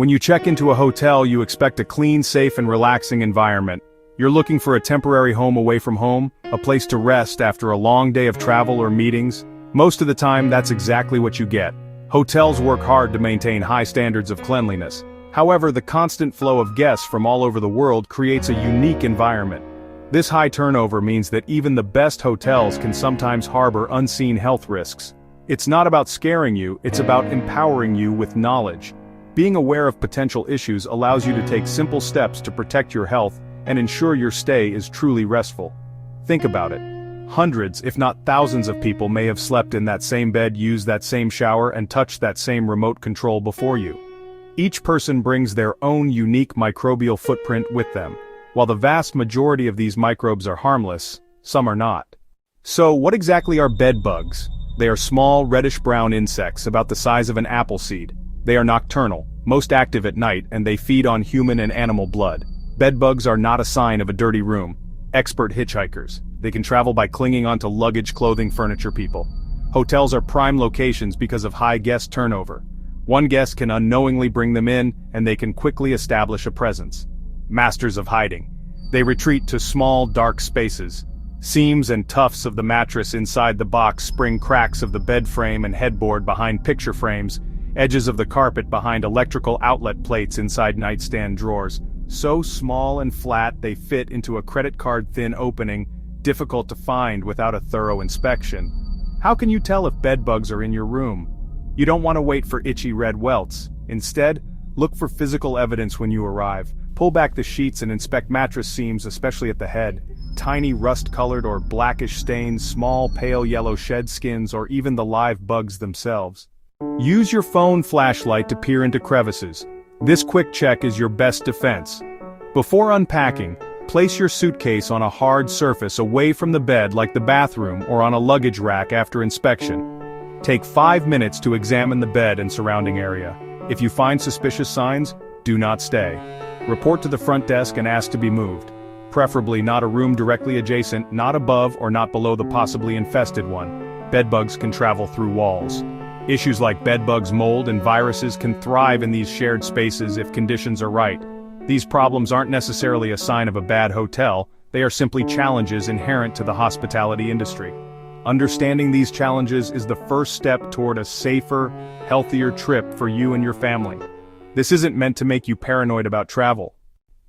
When you check into a hotel, you expect a clean, safe, and relaxing environment. You're looking for a temporary home away from home, a place to rest after a long day of travel or meetings. Most of the time, that's exactly what you get. Hotels work hard to maintain high standards of cleanliness. However, the constant flow of guests from all over the world creates a unique environment. This high turnover means that even the best hotels can sometimes harbor unseen health risks. It's not about scaring you, it's about empowering you with knowledge. Being aware of potential issues allows you to take simple steps to protect your health and ensure your stay is truly restful. Think about it. Hundreds, if not thousands of people may have slept in that same bed, used that same shower, and touched that same remote control before you. Each person brings their own unique microbial footprint with them. While the vast majority of these microbes are harmless, some are not. So, what exactly are bedbugs? They are small, reddish-brown insects about the size of an apple seed. They are nocturnal, most active at night, and they feed on human and animal blood. Bedbugs are not a sign of a dirty room. Expert hitchhikers. They can travel by clinging onto luggage, clothing, furniture, people. Hotels are prime locations because of high guest turnover. One guest can unknowingly bring them in, and they can quickly establish a presence. Masters of hiding. They retreat to small, dark spaces. Seams and tufts of the mattress inside the box spring cracks of the bed frame and headboard behind picture frames, edges of the carpet behind electrical outlet plates inside nightstand drawers. So small and flat they fit into a credit card thin opening, difficult to find without a thorough inspection. How can you tell if bedbugs are in your room? You don't want to wait for itchy red welts. Instead, look for physical evidence when you arrive. Pull back the sheets and inspect mattress seams, especially at the head. Tiny rust-colored or blackish stains, small pale yellow shed skins, or even the live bugs themselves. Use your phone flashlight to peer into crevices. This quick check is your best defense. Before unpacking, place your suitcase on a hard surface away from the bed like the bathroom or on a luggage rack after inspection. Take 5 minutes to examine the bed and surrounding area. If you find suspicious signs, do not stay. Report to the front desk and ask to be moved. Preferably not a room directly adjacent, not above or not below the possibly infested one. Bedbugs can travel through walls. Issues like bedbugs, mold, and viruses can thrive in these shared spaces if conditions are right. These problems aren't necessarily a sign of a bad hotel, they are simply challenges inherent to the hospitality industry. Understanding these challenges is the first step toward a safer, healthier trip for you and your family. This isn't meant to make you paranoid about travel.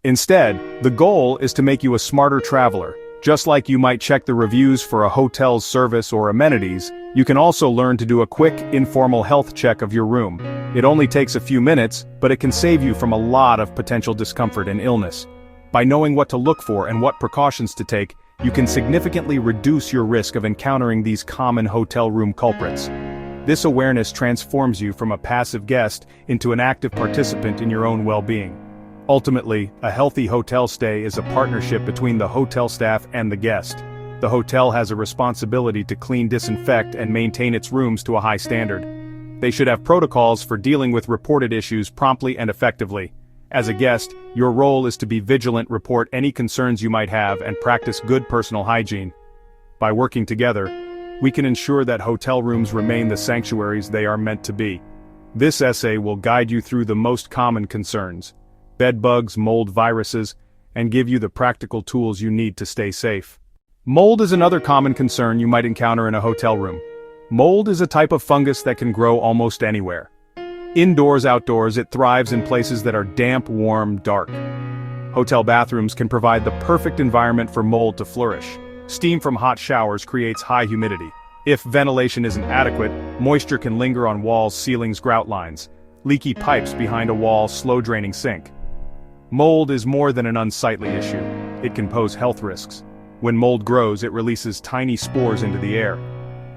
Instead, the goal is to make you a smarter traveler. Just like you might check the reviews for a hotel's service or amenities, you can also learn to do a quick, informal health check of your room. It only takes a few minutes, but it can save you from a lot of potential discomfort and illness. By knowing what to look for and what precautions to take, you can significantly reduce your risk of encountering these common hotel room culprits. This awareness transforms you from a passive guest into an active participant in your own well-being. Ultimately, a healthy hotel stay is a partnership between the hotel staff and the guest. The hotel has a responsibility to clean, disinfect, and maintain its rooms to a high standard. They should have protocols for dealing with reported issues promptly and effectively. As a guest, your role is to be vigilant, report any concerns you might have, and practice good personal hygiene. By working together, we can ensure that hotel rooms remain the sanctuaries they are meant to be. This essay will guide you through the most common concerns, bedbugs, mold, viruses, and give you the practical tools you need to stay safe. Mold is another common concern you might encounter in a hotel room. Mold is a type of fungus that can grow almost anywhere. Indoors, outdoors, it thrives in places that are damp, warm, dark. Hotel bathrooms can provide the perfect environment for mold to flourish. Steam from hot showers creates high humidity. If ventilation isn't adequate, moisture can linger on walls, ceilings, grout lines. Leaky pipes behind a wall, slow-draining sink. Mold is more than an unsightly issue. It can pose health risks. When mold grows, it releases tiny spores into the air.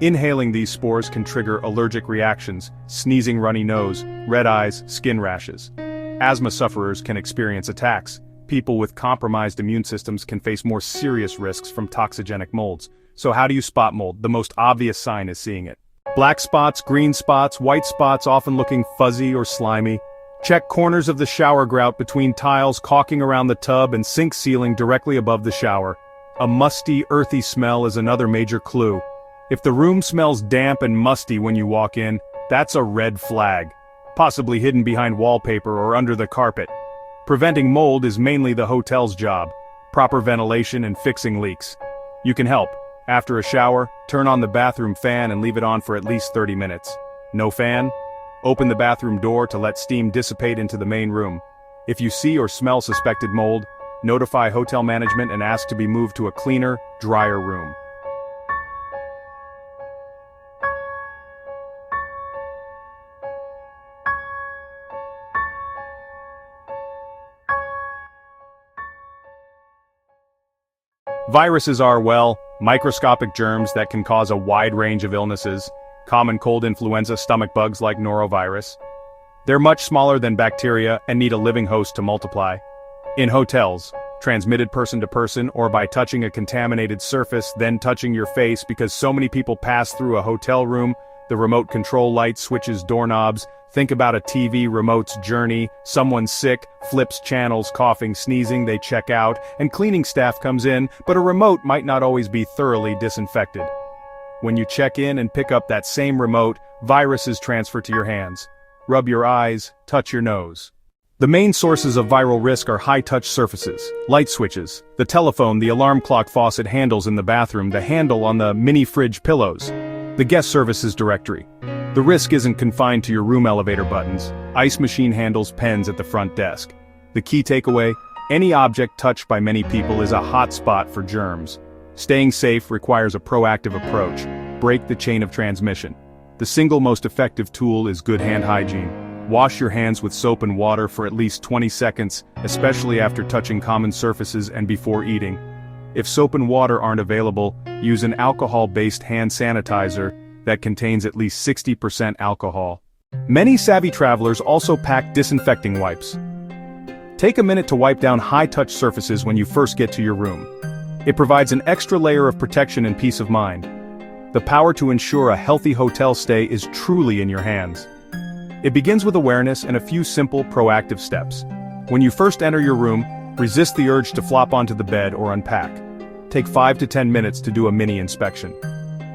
Inhaling these spores can trigger allergic reactions, sneezing, runny nose, red eyes, skin rashes. Asthma sufferers can experience attacks. People with compromised immune systems can face more serious risks from toxigenic molds. So how do you spot mold? The most obvious sign is seeing it. Black spots, green spots, white spots often looking fuzzy or slimy. Check corners of the shower grout between tiles, caulking around the tub, and sink ceiling directly above the shower. A musty, earthy smell is another major clue. If the room smells damp and musty when you walk in, that's a red flag. possibly hidden behind wallpaper or under the carpet. Preventing mold is mainly the hotel's job, proper ventilation and fixing leaks. You can help. After a shower, turn on the bathroom fan and leave it on for at least 30 minutes. No fan? Open the bathroom door to let steam dissipate into the main room. If you see or smell suspected mold, notify hotel management and ask to be moved to a cleaner, drier room. Viruses are, well, microscopic germs that can cause a wide range of illnesses, common cold influenza stomach bugs like norovirus. They're much smaller than bacteria and need a living host to multiply. In hotels, transmitted person to person or by touching a contaminated surface then touching your face because so many people pass through a hotel room, the remote control light switches doorknobs, think about a TV remote's journey, someone's sick, flips channels, coughing, sneezing, they check out, and cleaning staff comes in, but a remote might not always be thoroughly disinfected. When you check in and pick up that same remote, viruses transfer to your hands. Rub your eyes, touch your nose. The main sources of viral risk are high-touch surfaces, light switches, the telephone, the alarm clock faucet handles in the bathroom, the handle on the mini-fridge pillows, the guest services directory. The risk isn't confined to your room elevator buttons, ice machine handles, pens at the front desk. The key takeaway, any object touched by many people is a hot spot for germs. Staying safe requires a proactive approach. Break the chain of transmission. The single most effective tool is good hand hygiene. Wash your hands with soap and water for at least 20 seconds, especially after touching common surfaces and before eating. If soap and water aren't available, use an alcohol-based hand sanitizer that contains at least 60% alcohol. Many savvy travelers also pack disinfecting wipes. Take a minute to wipe down high-touch surfaces when you first get to your room. It provides an extra layer of protection and peace of mind. The power to ensure a healthy hotel stay is truly in your hands. It begins with awareness and a few simple, proactive steps. When you first enter your room, resist the urge to flop onto the bed or unpack. Take 5 to 10 minutes to do a mini inspection.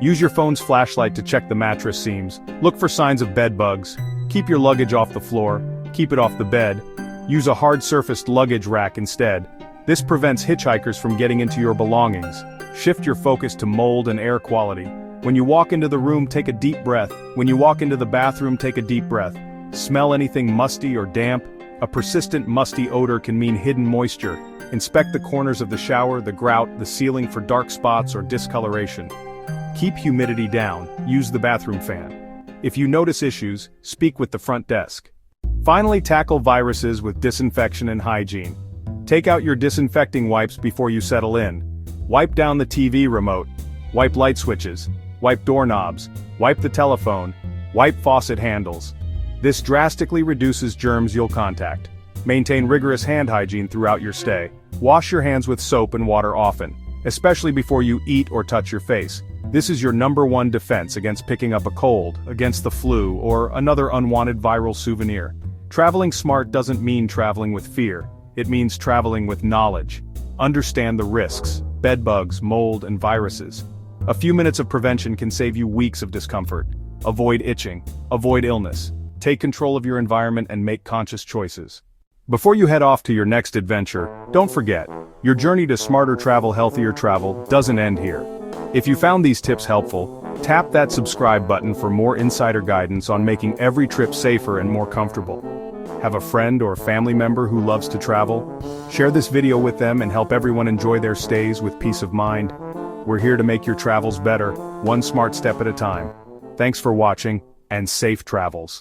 Use your phone's flashlight to check the mattress seams. Look for signs of bed bugs. Keep your luggage off the floor. Keep it off the bed. Use a hard-surfaced luggage rack instead. This prevents hitchhikers from getting into your belongings. Shift your focus to mold and air quality. When you walk into the room, take a deep breath. When you walk into the bathroom, take a deep breath. Smell anything musty or damp? A persistent musty odor can mean hidden moisture. Inspect the corners of the shower, the grout, the ceiling for dark spots or discoloration. Keep humidity down. Use the bathroom fan. If you notice issues, speak with the front desk. Finally, tackle viruses with disinfection and hygiene. Take out your disinfecting wipes before you settle in. Wipe down the TV remote. Wipe light switches. Wipe doorknobs. Wipe the telephone. Wipe faucet handles. This drastically reduces germs you'll contact. Maintain rigorous hand hygiene throughout your stay. Wash your hands with soap and water often, especially before you eat or touch your face. This is your #1 defense against picking up a cold, against the flu, or another unwanted viral souvenir. Traveling smart doesn't mean traveling with fear. It means traveling with knowledge. Understand the risks, bedbugs, mold, and viruses. A few minutes of prevention can save you weeks of discomfort. Avoid itching. Avoid illness. Take control of your environment and make conscious choices. Before you head off to your next adventure, don't forget, your journey to smarter travel, healthier travel doesn't end here. If you found these tips helpful, tap that subscribe button for more insider guidance on making every trip safer and more comfortable. Have a friend or family member who loves to travel? Share this video with them and help everyone enjoy their stays with peace of mind. We're here to make your travels better, one smart step at a time. Thanks for watching, and safe travels.